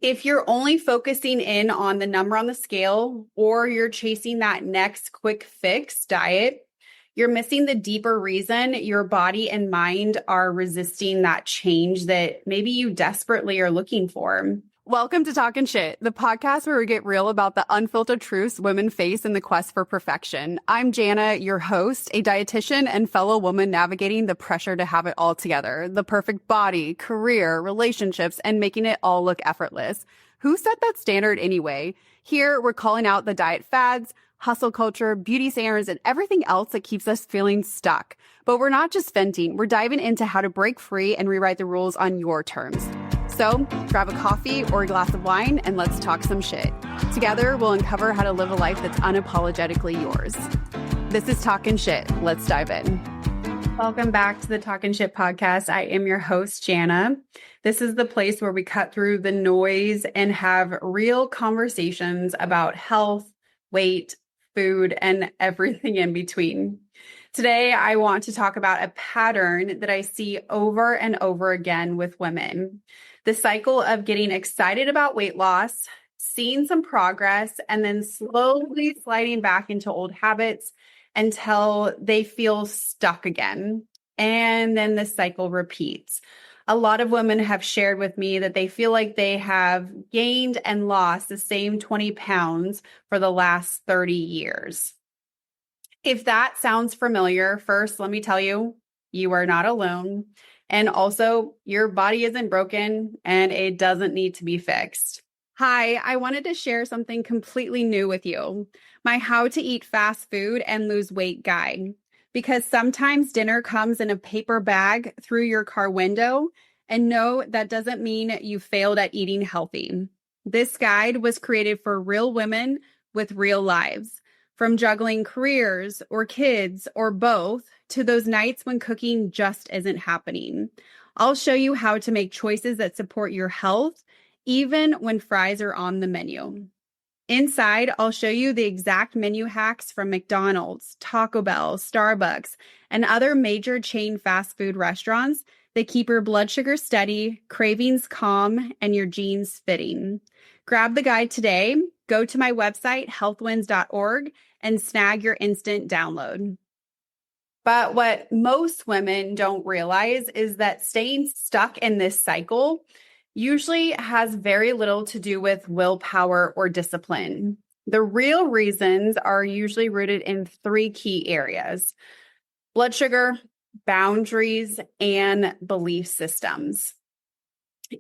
If you're only focusing in on the number on the scale or you're chasing that next quick fix diet, you're missing the deeper reason your body and mind are resisting that change that maybe you desperately are looking for. Welcome to Talkin' Shit, the podcast where we get real about the unfiltered truths women face in the quest for perfection. I'm Jana, your host, a dietitian and fellow woman navigating the pressure to have it all together, the perfect body, career, relationships, and making it all look effortless. Who set that standard anyway? Here, we're calling out the diet fads, hustle culture, beauty standards, and everything else that keeps us feeling stuck. But we're not just venting, we're diving into how to break free and rewrite the rules on your terms. So grab a coffee or a glass of wine and let's talk some shit. Together, we'll uncover how to live a life that's unapologetically yours. This is Talkin' Shit. Let's dive in. Welcome back to the Talkin' Shit podcast. I am your host, Jana. This is the place where we cut through the noise and have real conversations about health, weight, food, and everything in between. Today, I want to talk about a pattern that I see over and over again with women. The cycle of getting excited about weight loss, seeing some progress, and then slowly sliding back into old habits until they feel stuck again. And then the cycle repeats. A lot of women have shared with me that they feel like they have gained and lost the same 20 pounds for the last 30 years. If that sounds familiar, first, let me tell you, you are not alone. And also, your body isn't broken and it doesn't need to be fixed. Hi, I wanted to share something completely new with you, my How to Eat Fast Food and Lose Weight guide. Because sometimes dinner comes in a paper bag through your car window, and no, that doesn't mean you failed at eating healthy. This guide was created for real women with real lives. From juggling careers or kids or both to those nights when cooking just isn't happening. I'll show you how to make choices that support your health, even when fries are on the menu. Inside, I'll show you the exact menu hacks from McDonald's, Taco Bell, Starbucks, and other major chain fast food restaurants that keep your blood sugar steady, cravings calm, and your jeans fitting. Grab the guide today, go to my website, healthwins.org, and snag your instant download. But what most women don't realize is that staying stuck in this cycle usually has very little to do with willpower or discipline. The real reasons are usually rooted in three key areas: blood sugar, boundaries, and belief systems.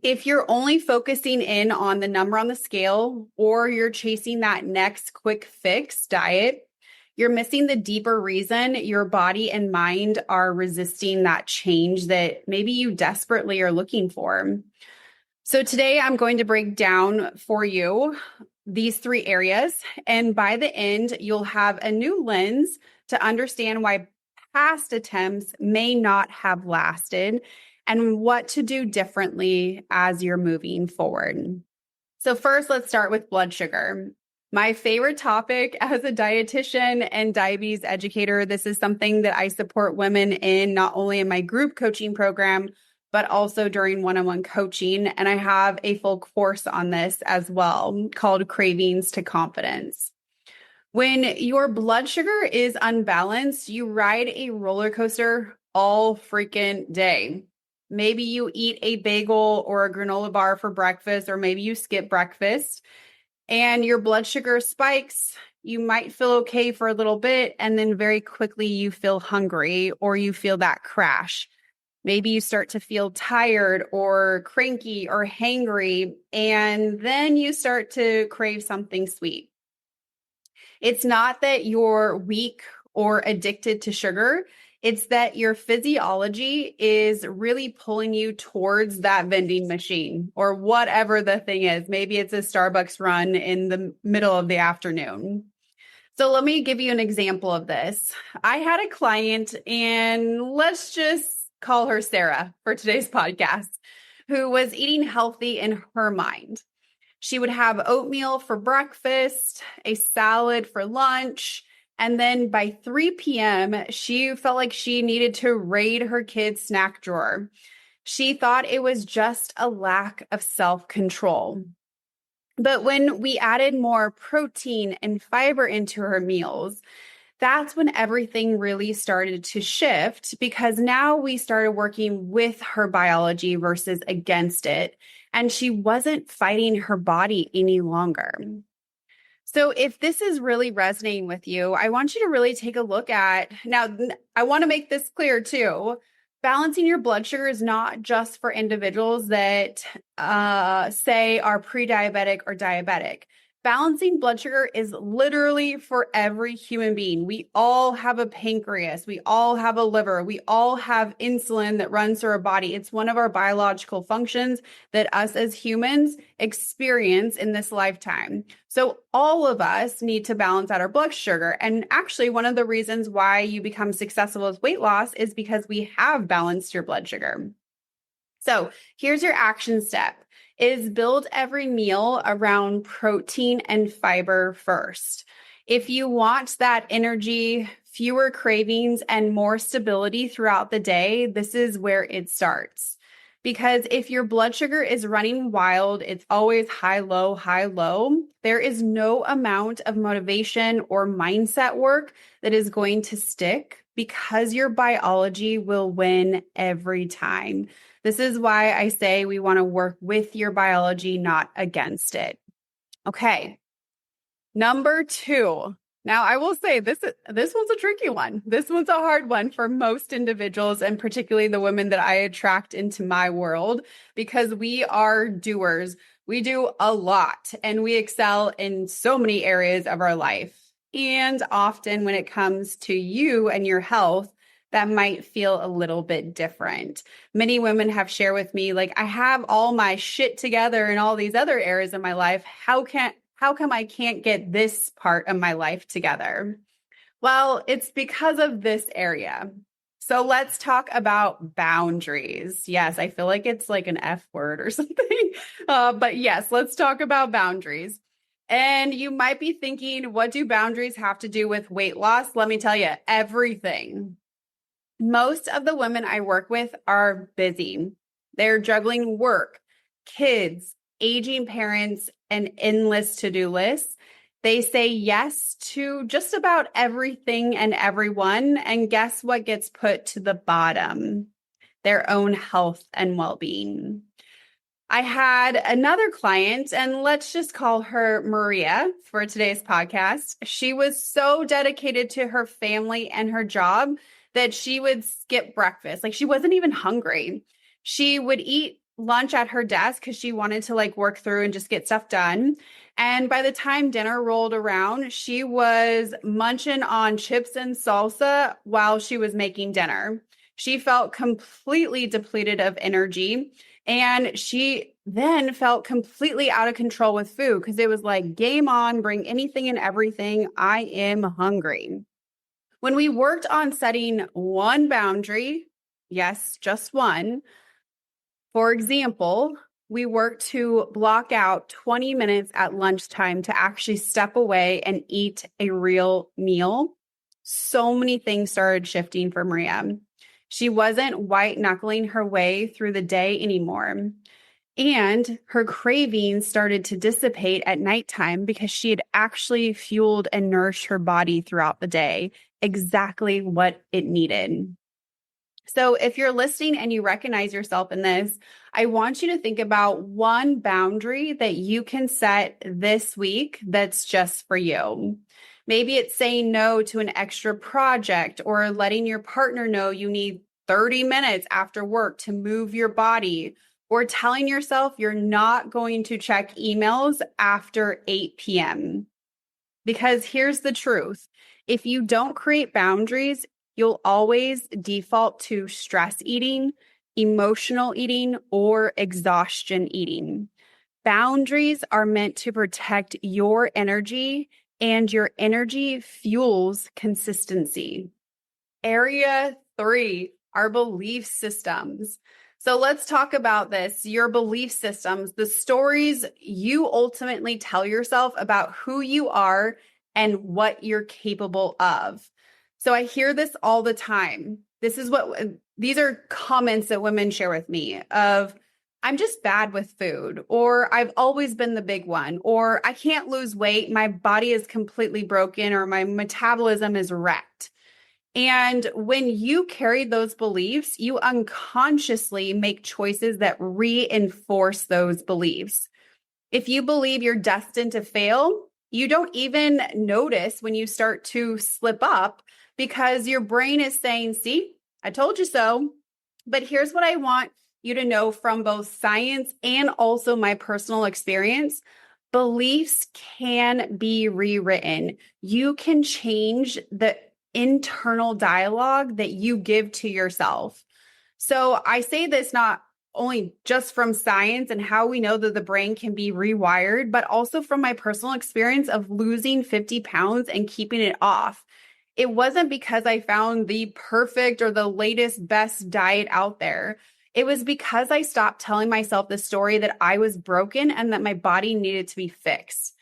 If you're only focusing in on the number on the scale or you're chasing that next quick fix diet, you're missing the deeper reason your body and mind are resisting that change that maybe you desperately are looking for. So today I'm going to break down for you these three areas. And by the end, you'll have a new lens to understand why past attempts may not have lasted and what to do differently as you're moving forward. So first, let's start with blood sugar. My favorite topic as a dietitian and diabetes educator. This is something that I support women in, not only in my group coaching program, but also during one-on-one coaching. And I have a full course on this as well called Cravings to Confidence. When your blood sugar is unbalanced, you ride a roller coaster all freaking day. Maybe you eat a bagel or a granola bar for breakfast, or maybe you skip breakfast and your blood sugar spikes. You might feel okay for a little bit, and then very quickly you feel hungry or you feel that crash. Maybe you start to feel tired or cranky or hangry, and then you start to crave something sweet. It's not that you're weak or addicted to sugar. It's that your physiology is really pulling you towards that vending machine or whatever the thing is. Maybe it's a Starbucks run in the middle of the afternoon. So let me give you an example of this. I had a client, and let's just call her Sarah for today's podcast, who was eating healthy in her mind. She would have oatmeal for breakfast, a salad for lunch, and then by 3 p.m., she felt like she needed to raid her kid's snack drawer. She thought it was just a lack of self-control. But when we added more protein and fiber into her meals, that's when everything really started to shift because now we started working with her biology versus against it. And she wasn't fighting her body any longer. So, if this is really resonating with you, I want you to really take a look at now. I want to make this clear too. Balancing your blood sugar is not just for individuals that say are pre diabetic or diabetic. Balancing blood sugar is literally for every human being. We all have a pancreas. We all have a liver. We all have insulin that runs through our body. It's one of our biological functions that us as humans experience in this lifetime. So all of us need to balance out our blood sugar. And actually, one of the reasons why you become successful with weight loss is because we have balanced your blood sugar. So here's your action step is build every meal around protein and fiber first. If you want that energy, fewer cravings, and more stability throughout the day, this is where it starts. Because if your blood sugar is running wild, it's always high, low, there is no amount of motivation or mindset work that is going to stick because your biology will win every time. This is why I say we want to work with your biology, not against it. Okay. Number 2. Now, I will say this one's a tricky one. This one's a hard one for most individuals, and particularly the women that I attract into my world, because we are doers. We do a lot, and we excel in so many areas of our life. And often when it comes to you and your health, that might feel a little bit different. Many women have shared with me, like, I have all my shit together in all these other areas of my life. How come I can't get this part of my life together? Well, it's because of this area. So let's talk about boundaries. Yes, I feel like it's like an F word or something. But yes, let's talk about boundaries. And you might be thinking, what do boundaries have to do with weight loss? Let me tell you, everything. Most of the women I work with are busy. They're juggling work, kids, aging parents, and endless to-do lists. They say yes to just about everything and everyone. And guess what gets put to the bottom? Their own health and well-being. I had another client, and let's just call her Maria for today's podcast. She was so dedicated to her family and her job that she would skip breakfast. Like, she wasn't even hungry. She would eat lunch at her desk because she wanted to like work through and just get stuff done. And by the time dinner rolled around, she was munching on chips and salsa while she was making dinner. She felt completely depleted of energy. And she then felt completely out of control with food because it was like, game on, bring anything and everything. I am hungry. When we worked on setting one boundary, yes, just one. For example, we worked to block out 20 minutes at lunchtime to actually step away and eat a real meal. So many things started shifting for Maria. She wasn't white knuckling her way through the day anymore. And her cravings started to dissipate at nighttime because she had actually fueled and nourished her body throughout the day, exactly what it needed. So if you're listening and you recognize yourself in this, I want you to think about one boundary that you can set this week that's just for you. Maybe it's saying no to an extra project or letting your partner know you need 30 minutes after work to move your body, or telling yourself you're not going to check emails after 8 p.m. Because here's the truth. If you don't create boundaries, you'll always default to stress eating, emotional eating, or exhaustion eating. Boundaries are meant to protect your energy, and your energy fuels consistency. Area 3, our belief systems. So let's talk about this. Your belief systems, the stories you ultimately tell yourself about who you are and what you're capable of. So I hear this all the time. These are comments that women share with me of, I'm just bad with food, or I've always been the big one, or I can't lose weight. My body is completely broken, or my metabolism is wrecked. And when you carry those beliefs, you unconsciously make choices that reinforce those beliefs. If you believe you're destined to fail, you don't even notice when you start to slip up because your brain is saying, see, I told you so. But here's what I want you to know from both science and also my personal experience. Beliefs can be rewritten. You can change the internal dialogue that you give to yourself. So I say this not only just from science and how we know that the brain can be rewired, but also from my personal experience of losing 50 pounds and keeping it off. It wasn't because I found the perfect or the latest best diet out there. It was because I stopped telling myself the story that I was broken and that my body needed to be fixed.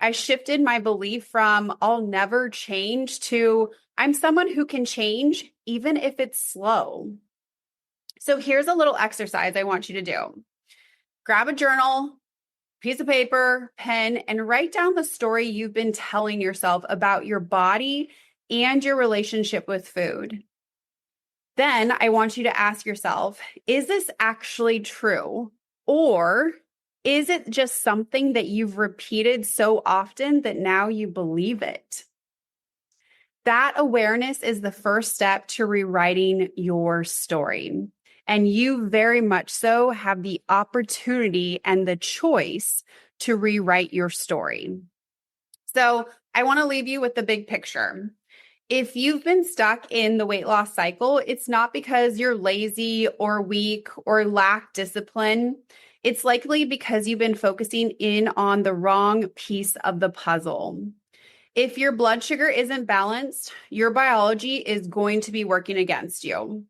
I shifted my belief from I'll never change to I'm someone who can change, even if it's slow. So here's a little exercise I want you to do. Grab a journal, piece of paper, pen, and write down the story you've been telling yourself about your body and your relationship with food. Then I want you to ask yourself, is this actually true? Or is it just something that you've repeated so often that now you believe it? That awareness is the first step to rewriting your story. And you very much so have the opportunity and the choice to rewrite your story. So I want to leave you with the big picture. If you've been stuck in the weight loss cycle, it's not because you're lazy or weak or lack discipline. It's likely because you've been focusing in on the wrong piece of the puzzle. If your blood sugar isn't balanced, your biology is going to be working against you.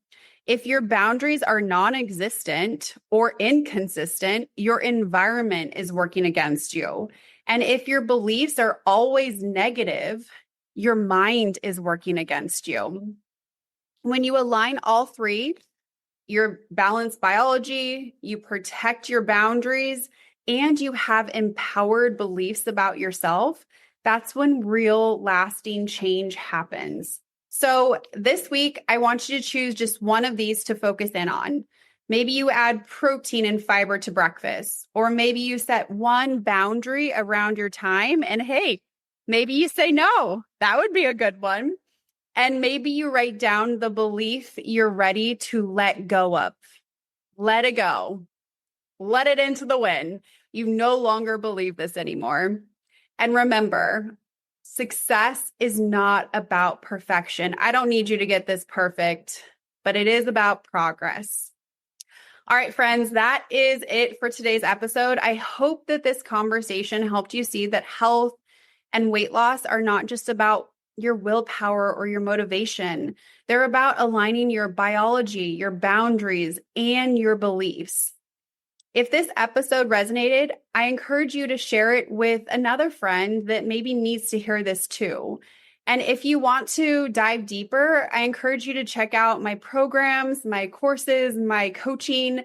If your boundaries are non-existent or inconsistent, your environment is working against you. And if your beliefs are always negative, your mind is working against you. When you align all three, your balanced biology, you protect your boundaries, and you have empowered beliefs about yourself, that's when real lasting change happens. So this week, I want you to choose just one of these to focus in on. Maybe you add protein and fiber to breakfast, or maybe you set one boundary around your time. And hey, maybe you say no. That would be a good one. And maybe you write down the belief you're ready to let go of. Let it go. Let it into the wind. You no longer believe this anymore. And remember, success is not about perfection. I don't need you to get this perfect, but it is about progress. All right, friends, that is it for today's episode. I hope that this conversation helped you see that health and weight loss are not just about your willpower or your motivation. They're about aligning your biology, your boundaries, and your beliefs. If this episode resonated, I encourage you to share it with another friend that maybe needs to hear this too. And if you want to dive deeper, I encourage you to check out my programs, my courses, my coaching.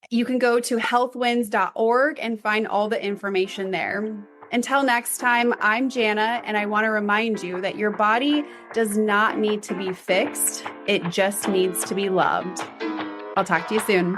You can go to healthwins.org and find all the information there. Until next time, I'm Jana, and I want to remind you that your body does not need to be fixed. It just needs to be loved. I'll talk to you soon.